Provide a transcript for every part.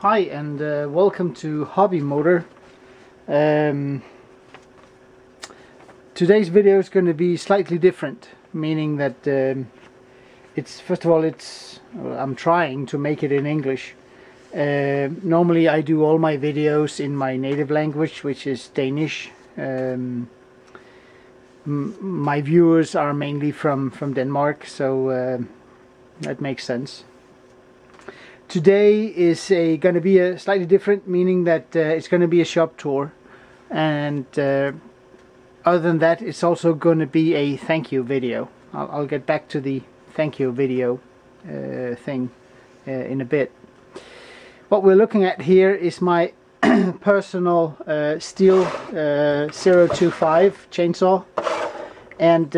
Hi and welcome to HobbyMotor. Today's video is going to be slightly different, meaning that I'm trying to make it in English. Normally I do all my videos in my native language, which is Danish. My viewers are mainly from Denmark, so that makes sense. Today is going to be a slightly different, meaning that it's going to be a shop tour, and other than that it's also going to be a thank you video. I'll get back to the thank you video thing in a bit. What we're looking at here is my personal Stihl 025 chainsaw, and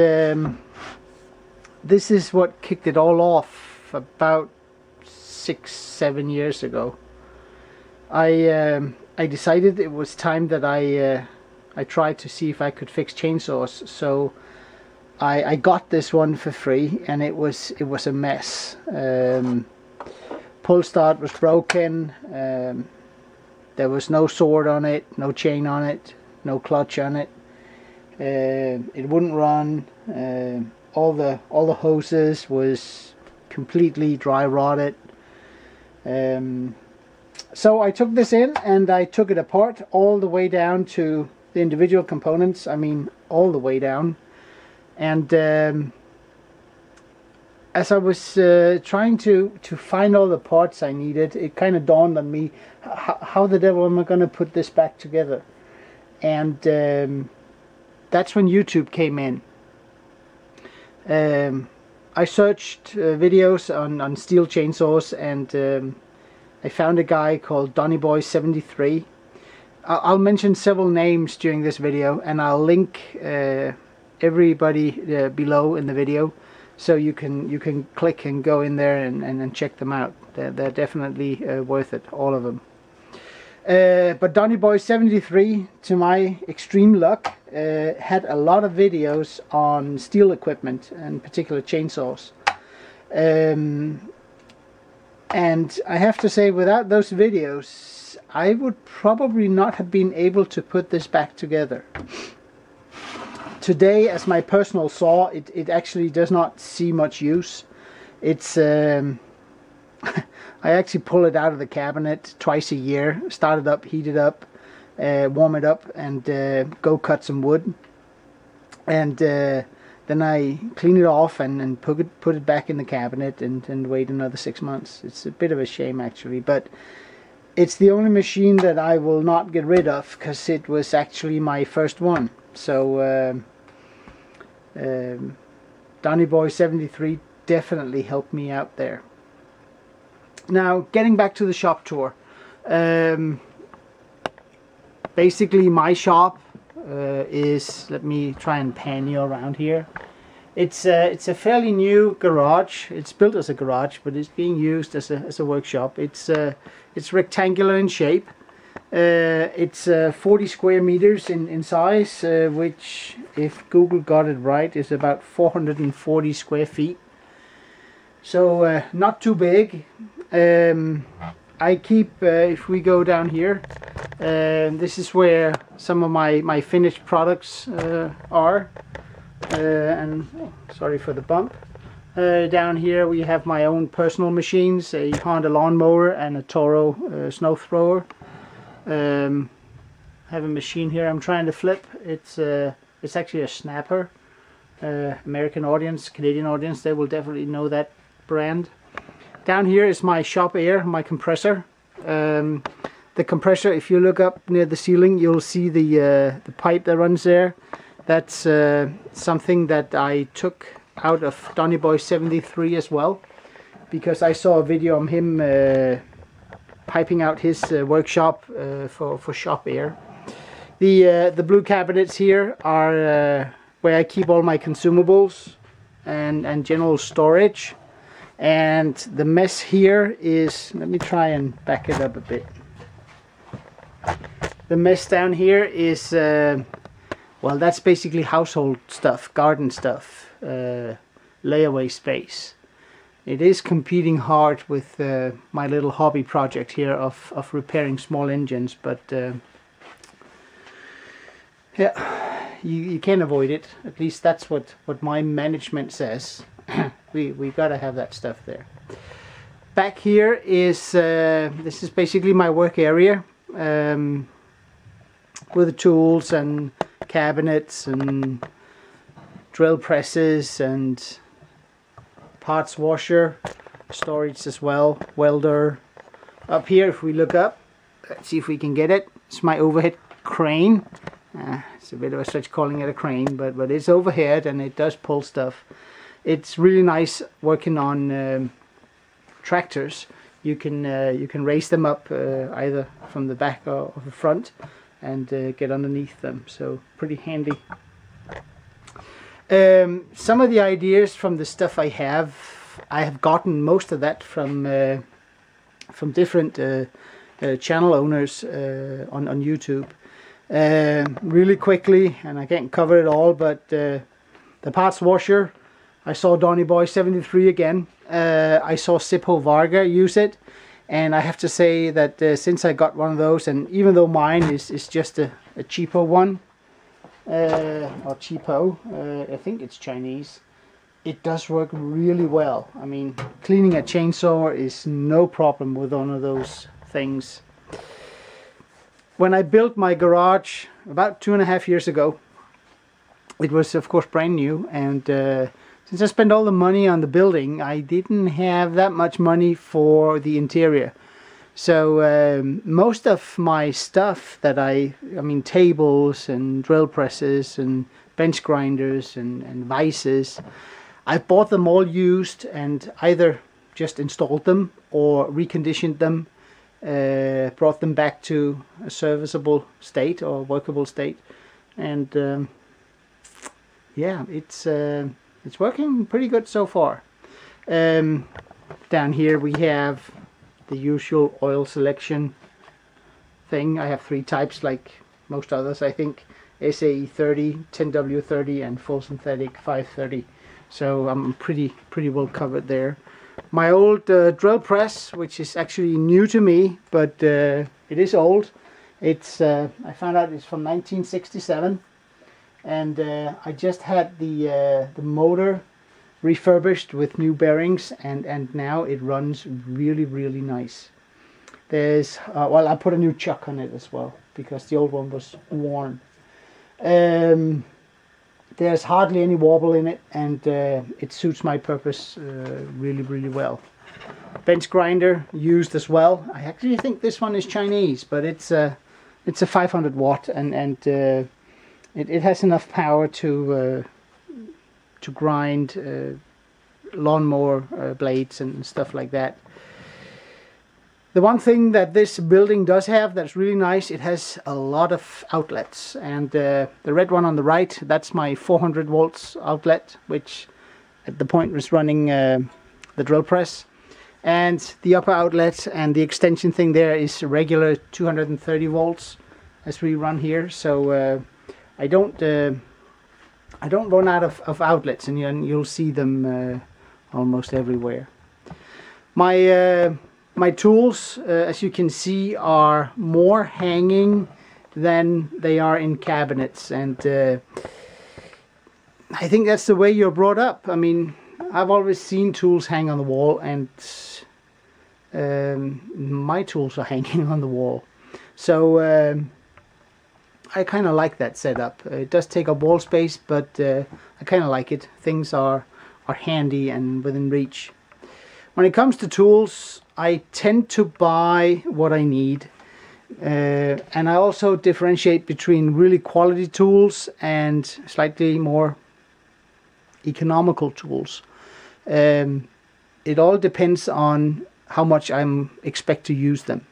this is what kicked it all off about 6-7 years ago. I decided it was time that I tried to see if I could fix chainsaws, so I got this one for free, and it was a mess. Pull start was broken, there was no sword on it, no chain on it, no clutch on it. It wouldn't run. All the hoses was completely dry rotted. So I took this in and I took it apart all the way down to the individual components. I mean, all the way down. And as I was trying to find all the parts I needed, it kind of dawned on me, how the devil am I going to put this back together? And that's when YouTube came in. I searched videos on Stihl chainsaws, and I found a guy called Doublewide. I'll mention several names during this video, and I'll link everybody below in the video, so you can click and go in there and check them out. They're definitely worth it, all of them. But Doublewide, to my extreme luck, had a lot of videos on Stihl equipment, and particular chainsaws. And I have to say, without those videos, I would probably not have been able to put this back together. Today, as my personal saw, it actually does not see much use. It's I actually pull it out of the cabinet twice a year, start it up, heat it up, warm it up, and go cut some wood. And then I clean it off and put it back in the cabinet and wait another 6 months. It's a bit of a shame, actually, but it's the only machine that I will not get rid of, because it was actually my first one. So Doublewide definitely helped me out there. Now, getting back to the shop tour, basically my shop is, let me try and pan you around here. It's a fairly new garage. It's built as a garage, but it's being used as a workshop. It's rectangular in shape. It's 40 square meters in size, which, if Google got it right, is about 440 square feet. So not too big. I keep, if we go down here, this is where some of my finished products are, and sorry for the bump. Down here we have my own personal machines, a Honda lawnmower and a Toro snow thrower. I have a machine here I'm trying to flip. It's actually a Snapper. American audience, Canadian audience, they will definitely know that brand. Down here is my shop air, my compressor. The compressor, if you look up near the ceiling, you'll see the pipe that runs there. That's something that I took out of Doublewide as well, because I saw a video of him piping out his workshop for shop air. The blue cabinets here are where I keep all my consumables and general storage. And the mess here is, let me try and back it up a bit. The mess down here is, well, that's basically household stuff, garden stuff, layaway space. it is competing hard with my little hobby project here of repairing small engines, but yeah, you can't avoid it. At least that's what my management says. we gotta have that stuff there. Back here is this is basically my work area, with the tools and cabinets and drill presses and parts washer, storage as well, welder. Up here, if we look up, let's see if we can get it, it's my overhead crane. It's a bit of a stretch calling it a crane, but it's overhead and it does pull stuff. It's really nice working on tractors. You can raise them up either from the back or the front and get underneath them, so pretty handy. Some of the ideas from the stuff I have gotten most of that from different channel owners on YouTube. Really quickly, and I can't cover it all, but the parts washer, I saw Donny Boy 73 again. I saw Zippo Varga use it, and I have to say that since I got one of those, and even though mine is just a cheaper one, or cheapo, I think it's Chinese, it does work really well. I mean, cleaning a chainsaw is no problem with one of those things. When I built my garage about 2.5 years ago, it was of course brand new, and since I spent all the money on the building, I didn't have that much money for the interior. So most of my stuff that I mean tables and drill presses and bench grinders and vices, I bought them all used and either just installed them or reconditioned them, brought them back to a serviceable state or workable state, and yeah, it's working pretty good so far. Down here we have the usual oil selection thing. I have 3 types like most others, I think. SAE 30, 10W30 and full synthetic 530. So I'm pretty well covered there. My old drill press, which is actually new to me, but it is old. It's I found out it's from 1967, and I just had the motor refurbished with new bearings, and now it runs really nice. There's well, I put a new chuck on it as well because the old one was worn. There's hardly any wobble in it, and it suits my purpose really well. Bench grinder used as well. I actually think this one is Chinese, but it's a 500 watt, and it has enough power to grind lawnmower blades and stuff like that. The one thing that this building does have that's really nice, it has a lot of outlets, and the red one on the right, that's my 400 volts outlet, which at the point was running the drill press, and the upper outlet and the extension thing there is regular 230 volts as we run here. So I don't run out of outlets, and you'll see them almost everywhere. My tools, as you can see, are more hanging than they are in cabinets, and I think that's the way you're brought up. I mean, I've always seen tools hang on the wall, and my tools are hanging on the wall. So I kind of like that setup. It does take up wall space, but I kind of like it. Things are handy and within reach. When it comes to tools, I tend to buy what I need, and I also differentiate between really quality tools and slightly more economical tools. It all depends on how much I expect to use them.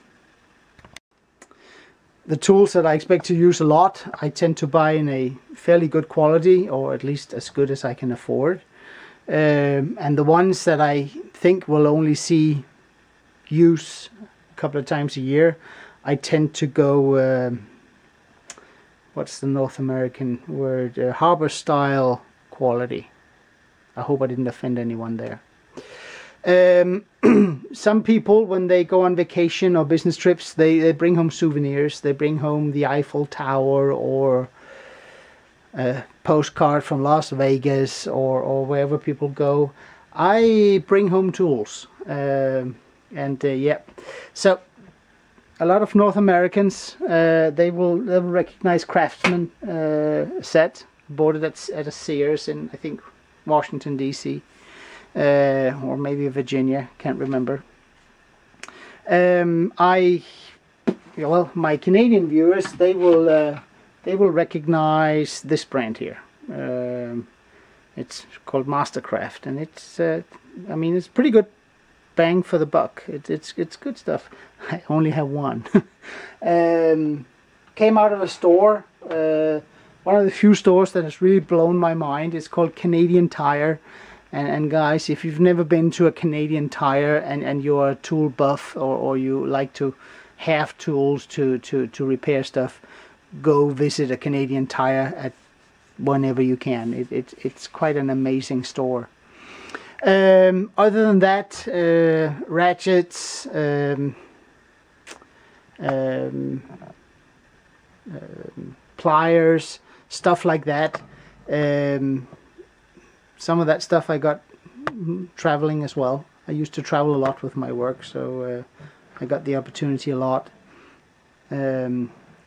The tools that I expect to use a lot, I tend to buy in a fairly good quality, or at least as good as I can afford. And the ones that I think will only see use a couple of times a year, I tend to go, what's the North American word, harbor style quality. I hope I didn't offend anyone there. Some people, when they go on vacation or business trips, they bring home souvenirs. They bring home the Eiffel Tower or a postcard from Las Vegas or wherever people go. I bring home tools, yeah. So a lot of North Americans, they'll recognize Craftsman set. Bought it at a Sears in, I think, Washington D.C. Or maybe Virginia, can't remember. Well, my Canadian viewers, they will recognize this brand here. It's called Mastercraft, and it's I mean, it's pretty good bang for the buck. It's good stuff. I only have one. Came out of a store, one of the few stores that has really blown my mind. It's called Canadian Tire. And guys, if you've never been to a Canadian Tire and you're a tool buff or you like to have tools to repair stuff, go visit a Canadian Tire at whenever you can. It's quite an amazing store. Other than that, ratchets, pliers, stuff like that. Some of that stuff I got traveling as well. I used to travel a lot with my work, so I got the opportunity a lot.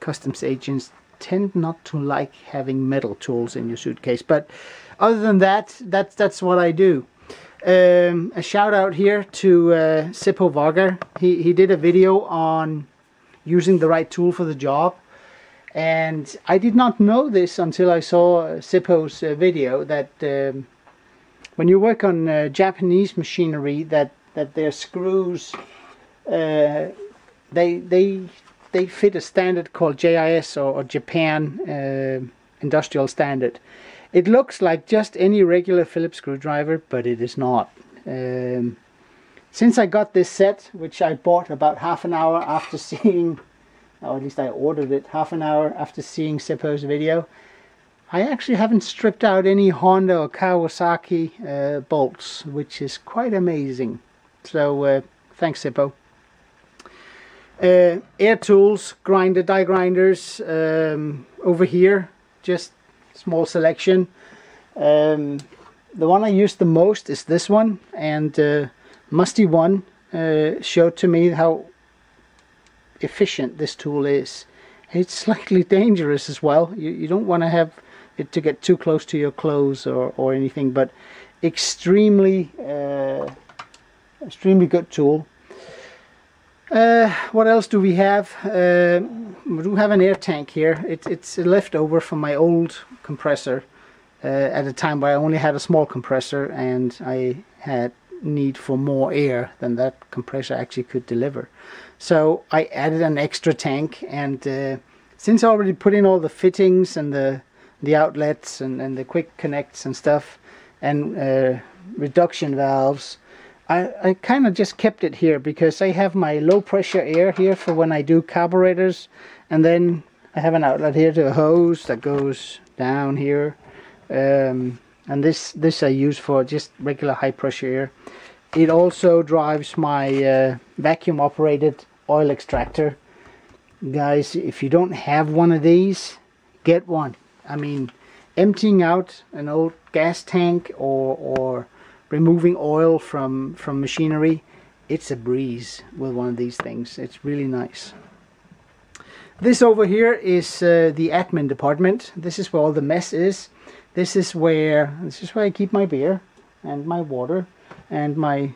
Customs agents tend not to like having metal tools in your suitcase, but other than that, that's what I do. A shout out here to Zippo Varga. He did a video on using the right tool for the job. And I did not know this until I saw Zippo's video, that when you work on Japanese machinery, that their screws, they fit a standard called JIS or Japan Industrial Standard. It looks like just any regular Phillips screwdriver, but it is not. Since I got this set, which I bought about half an hour after seeing, or at least I ordered it half an hour after seeing Zippo's video, I actually haven't stripped out any Honda or Kawasaki bolts, which is quite amazing. So thanks, Zippo. Air tools, die grinders, over here, just small selection. The one I use the most is this one, and Musty One showed to me how efficient this tool is. It's slightly dangerous as well. You don't want to have it to get too close to your clothes or anything, but extremely good tool. What else do we have? We do have an air tank here. It's a leftover from my old compressor at a time where I only had a small compressor and I had need for more air than that compressor actually could deliver. So I added an extra tank, and since I already put in all the fittings and the outlets and the quick connects and stuff and reduction valves, I kind of just kept it here because I have my low pressure air here for when I do carburetors, and then I have an outlet here to a hose that goes down here, and this I use for just regular high pressure air. It also drives my vacuum operated oil extractor. Guys, if you don't have one of these, get one. I mean, emptying out an old gas tank or removing oil from machinery, it's a breeze with one of these things. It's really nice. This over here is the admin department. This is where all the mess is. This is where I keep my beer and my water and my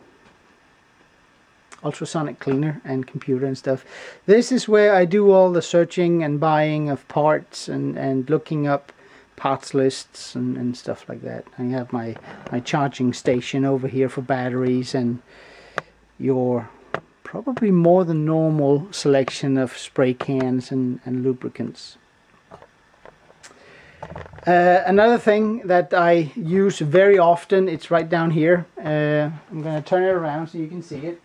ultrasonic cleaner and computer and stuff. This is where I do all the searching and buying of parts and looking up parts lists and stuff like that. I have my charging station over here for batteries and your probably more than normal selection of spray cans and lubricants. Another thing that I use very often, it's right down here. I'm going to turn it around so you can see it.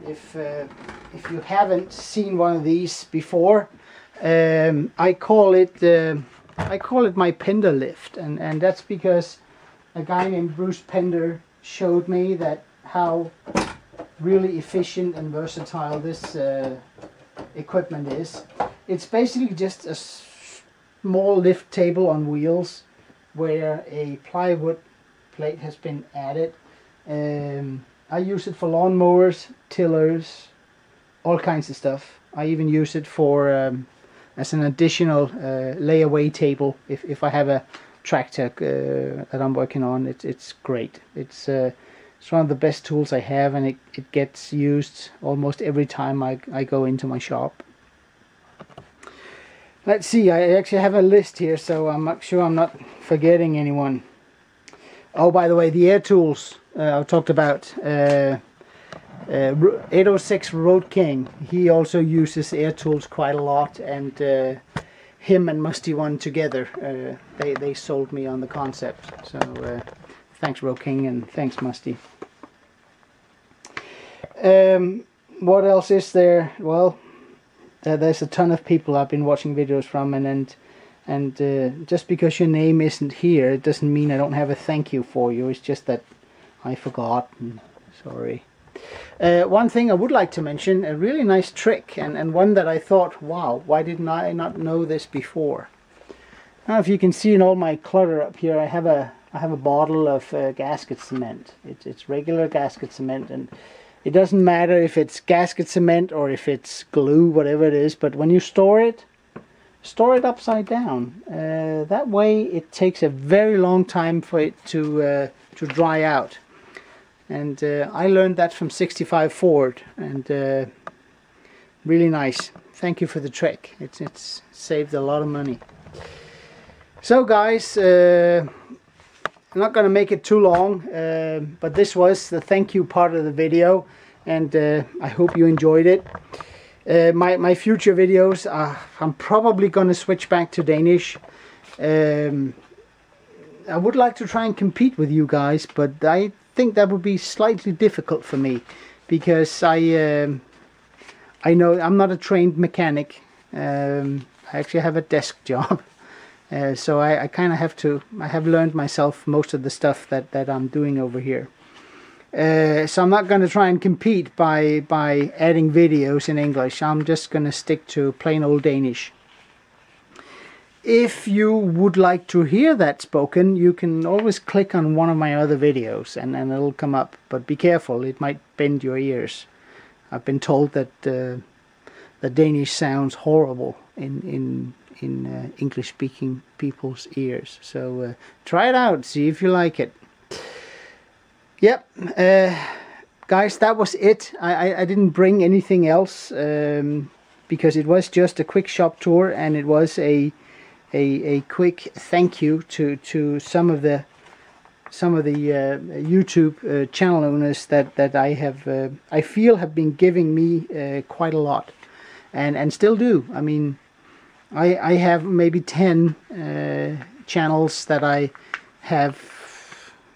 If you haven't seen one of these before, I call it my Pender lift, and that's because a guy named Bruce Pender showed me that how really efficient and versatile this equipment is. It's basically just a small lift table on wheels where a plywood plate has been added. I use it for lawnmowers, tillers, all kinds of stuff. I even use it for as an additional layaway table if I have a tractor that I'm working on. It's great. It's one of the best tools I have, and it gets used almost every time I go into my shop. Let's see, I actually have a list here, so I'm not sure I'm not forgetting anyone. Oh, by the way, the air tools I talked about. 806 Road King, he also uses air tools quite a lot, and him and Musty One together, they sold me on the concept. So thanks Road King, and thanks Musty. What else is there? Well, there's a ton of people I've been watching videos from, and just because your name isn't here, it doesn't mean I don't have a thank you for you. It's just that I forgot. Sorry. One thing I would like to mention, a really nice trick, and one that I thought, wow, why didn't I not know this before? I don't know if you can see in all my clutter up here, I have a bottle of gasket cement. It's regular gasket cement, and it doesn't matter if it's gasket cement or if it's glue, whatever it is, but when you store it upside down. That way it takes a very long time for it to dry out. And I learned that from Sixtyfiveford, and really nice. Thank you for the trick. It's saved a lot of money. So guys, I'm not going to make it too long, but this was the thank you part of the video, and I hope you enjoyed it. My future videos, I'm probably going to switch back to Danish. I would like to try and compete with you guys, but I think that would be slightly difficult for me, because I know I'm not a trained mechanic. I actually have a desk job, so I kind of I have learned myself most of the stuff that I'm doing over here. So I'm not going to try and compete by adding videos in English. I'm just going to stick to plain old Danish. If you would like to hear that spoken, you can always click on one of my other videos and it'll come up. But be careful, it might bend your ears. I've been told that the Danish sounds horrible in English-speaking people's ears. So try it out, see if you like it. Yep, guys, that was it. I didn't bring anything else because it was just a quick shop tour, and it was a quick thank you to some of the YouTube channel owners that I feel have been giving me quite a lot, and still do. I mean, I have maybe 10 channels that I have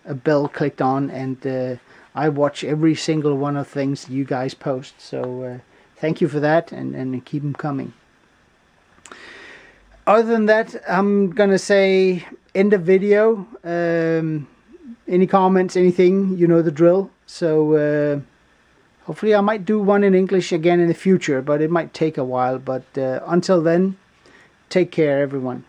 a bell clicked on, and I watch every single one of things you guys post. So thank you for that, and keep them coming. Other than that, I'm gonna say end of video. Any comments, anything, you know the drill. So hopefully I might do one in English again in the future, but it might take a while. But until then, take care everyone.